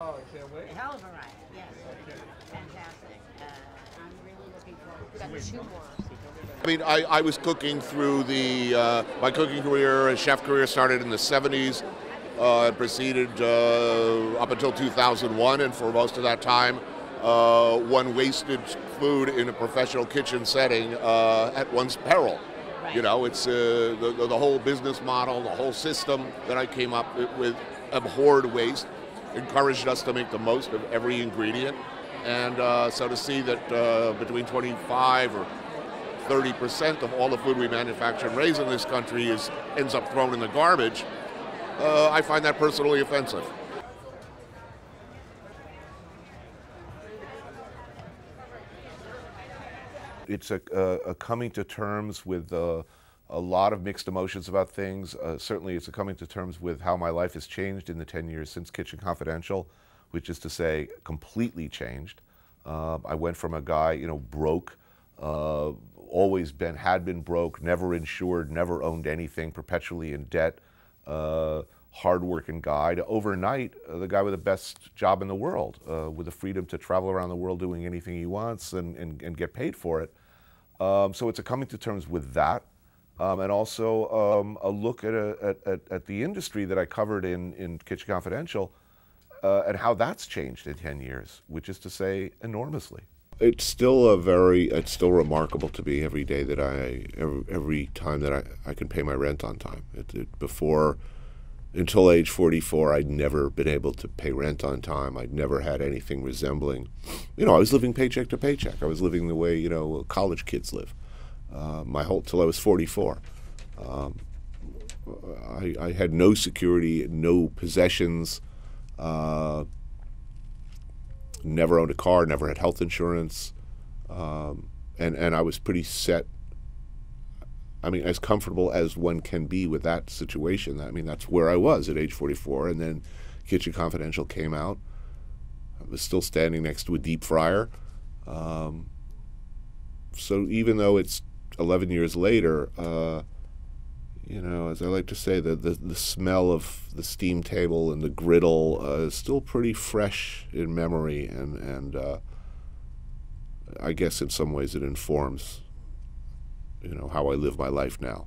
Oh, I can't wait. A hell of a ride, yes. Fantastic. I'm really looking forward. We've got two more. I mean, I was cooking through my cooking career, chef career started in the 70s, and proceeded up until 2001, and for most of that time, one wasted food in a professional kitchen setting at one's peril. Right. You know, it's the whole business model, the whole system that I came up with abhorred waste, encouraged us to make the most of every ingredient, and so to see that between 25 or 30% of all the food we manufacture and raise in this country ends up thrown in the garbage, I find that personally offensive. It's a coming to terms with a lot of mixed emotions about things. Certainly it's a coming to terms with how my life has changed in the 10 years since Kitchen Confidential, which is to say completely changed. I went from a guy, broke, had been broke, never insured, never owned anything, perpetually in debt, hard-working guy, to overnight the guy with the best job in the world, with the freedom to travel around the world doing anything he wants and get paid for it. So it's a coming to terms with that, and also a look at the industry that I covered in Kitchen Confidential, and how that's changed in 10 years, which is to say enormously. It's still remarkable to me every day that every time that I can pay my rent on time. Until age 44, I'd never been able to pay rent on time. I'd never had anything resembling, I was living paycheck to paycheck. I was living the way, college kids live, till I was 44. I had no security, no possessions, never owned a car, never had health insurance, and I was pretty set. I mean, as comfortable as one can be with that situation. I mean, that's where I was at age 44, and then Kitchen Confidential came out. I was still standing next to a deep fryer. So even though it's 11 years later, as I like to say, the smell of the steam table and the griddle is still pretty fresh in memory, and I guess in some ways it informs how I live my life now.